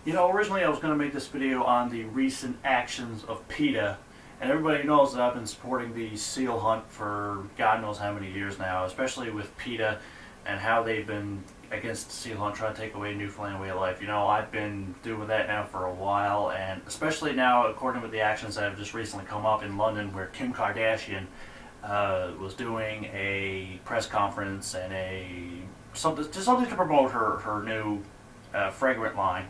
You know, originally I was going to make this video on the recent actions of PETA, and everybody knows that I've been supporting the seal hunt for God knows how many years now, especially with PETA and how they've been against the seal hunt, trying to take away Newfoundland way of life. You know, I've been doing that now for a while, and especially now, according with the actions that have just recently come up in London, where Kim Kardashian was doing a press conference and something to promote her new fragrant line.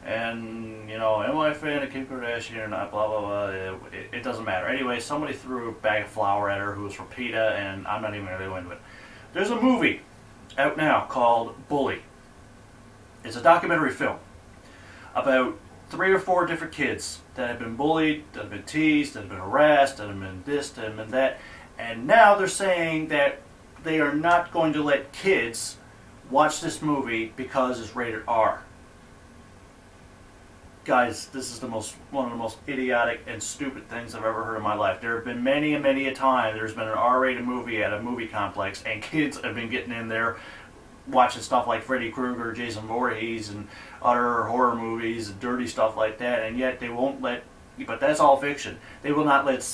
And, you know, am I a fan of Kim Kardashian or not, blah, blah, blah, it doesn't matter. Anyway, somebody threw a bag of flour at her who was from PETA, and I'm not even going to go into it. There's a movie out now called Bully. It's a documentary film about 3 or 4 different kids that have been bullied, that have been teased, that have been harassed, that have been this, that have been that, and now they're saying that they are not going to let kids watch this movie because it's rated R. Guys, this is one of the most idiotic and stupid things I've ever heard in my life. There have been many and many a time there's been an R-rated movie at a movie complex, and kids have been getting in there watching stuff like Freddy Krueger, Jason Voorhees, and other horror movies, and dirty stuff like that, and yet they won't let. But that's all fiction. They will not let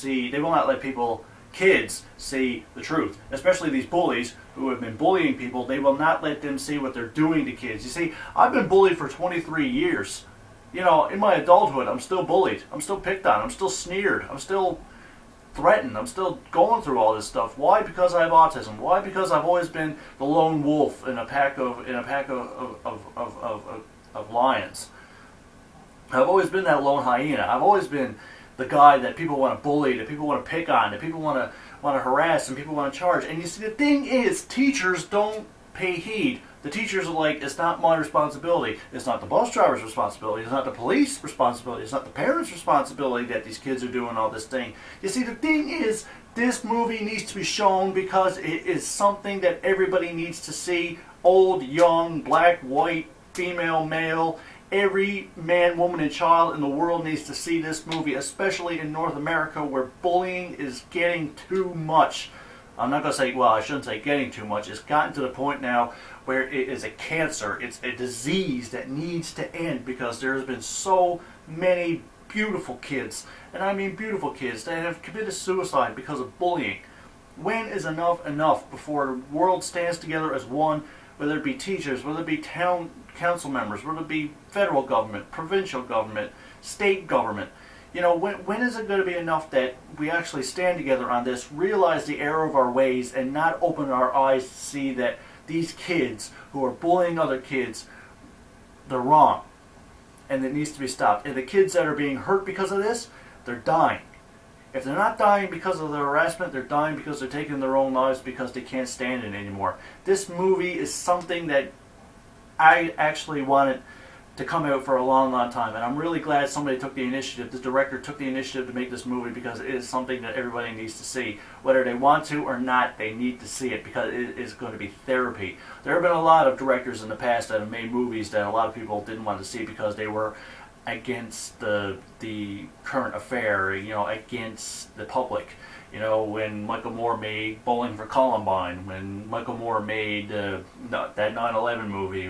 kids see the truth, especially these bullies who have been bullying people. They will not let them see what they're doing to kids. You see, I've been bullied for 23 years. You know, in my adulthood, I'm still bullied. I'm still picked on. I'm still sneered. I'm still threatened. I'm still going through all this stuff. Why? Because I have autism. Why? Because I've always been the lone wolf in a pack of lions. I've always been that lone hyena. I've always been the guy that people want to bully, that people want to pick on, that people want to harass, and people want to charge. And you see, the thing is, teachers don't pay heed. The teachers are like, it's not my responsibility. It's not the bus driver's responsibility. It's not the police responsibility. It's not the parents' responsibility that these kids are doing all this thing. You see, the thing is, this movie needs to be shown because it is something that everybody needs to see. Old, young, black, white, female, male. Every man, woman, and child in the world needs to see this movie, especially in North America where bullying is getting too much. I'm not going to say, well, I shouldn't say getting too much. It's gotten to the point now where it is a cancer. It's a disease that needs to end because there's been so many beautiful kids, and I mean beautiful kids, that have committed suicide because of bullying. When is enough before the world stands together as one, whether it be teachers, whether it be town council members, whether it be federal government, provincial government, state government? You know, when is it going to be enough that we actually stand together on this, realize the error of our ways, and not open our eyes to see that these kids who are bullying other kids, they're wrong, and it needs to be stopped. And the kids that are being hurt because of this, they're dying. If they're not dying because of the harassment, they're dying because they're taking their own lives because they can't stand it anymore. This movie is something that I actually wanted to come out for a long, long time, and I'm really glad somebody took the initiative. The director took the initiative to make this movie because it is something that everybody needs to see. Whether they want to or not, they need to see it because it is going to be therapy. There have been a lot of directors in the past that have made movies that a lot of people didn't want to see because they were against the current affair, you know, against the public. You know, when Michael Moore made Bowling for Columbine, when Michael Moore made that 9/11 movie,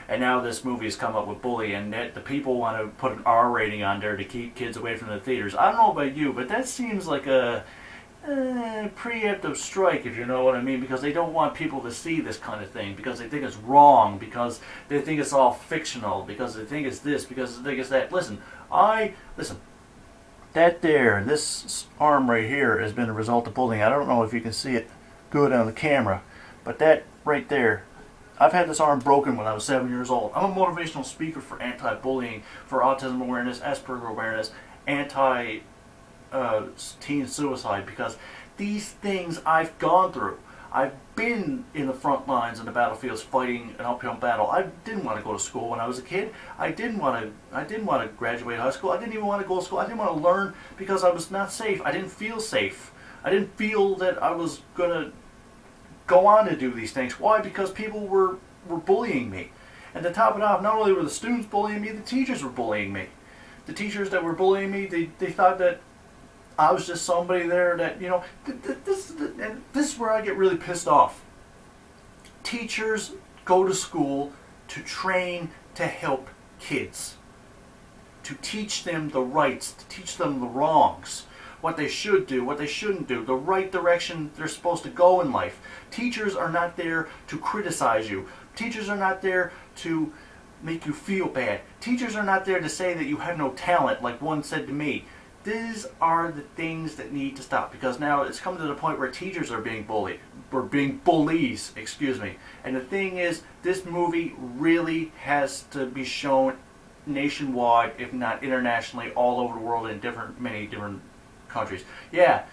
and now this movie has come up with Bully, and the people want to put an R rating on there to keep kids away from the theaters. I don't know about you, but that seems like a preemptive strike, if you know what I mean, because they don't want people to see this kind of thing, because they think it's wrong, because they think it's all fictional, because they think it's this, because they think it's that. Listen, that there, this arm right here has been a result of bullying. I don't know if you can see it good on the camera, but that right there, I've had this arm broken when I was 7 years old. I'm a motivational speaker for anti-bullying, for autism awareness, Asperger awareness, anti-teen suicide, because these things I've gone through. I've been in the front lines in the battlefields fighting an uphill battle. I didn't want to go to school when I was a kid. I didn't want to graduate high school. I didn't even want to go to school. I didn't want to learn because I was not safe. I didn't feel safe. I didn't feel that I was going to go on to do these things. Why? Because people were bullying me. And to top it off, not only were the students bullying me, the teachers were bullying me. The teachers that were bullying me, they thought that I was just somebody there that, you know, this is where I get really pissed off. Teachers go to school to train to help kids. to teach them the rights, to teach them the wrongs, what they should do, what they shouldn't do, the right direction they're supposed to go in life. Teachers are not there to criticize you. Teachers are not there to make you feel bad. Teachers are not there to say that you have no talent, like one said to me. These are the things that need to stop, because now it's come to the point where teachers are being bullied, or being bullies, excuse me. And the thing is, this movie really has to be shown nationwide, if not internationally, all over the world in many different countries. Yeah,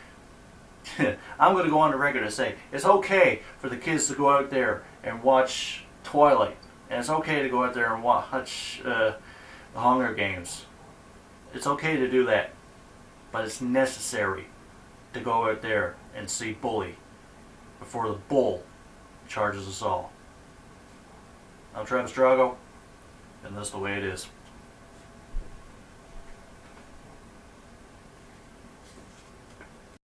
I'm going to go on the record and say it's okay for the kids to go out there and watch Twilight, and it's okay to go out there and watch the Hunger Games. It's okay to do that. But it's necessary to go out there and see Bully before the bull charges us all. I'm Travis Drago, and that's the way it is.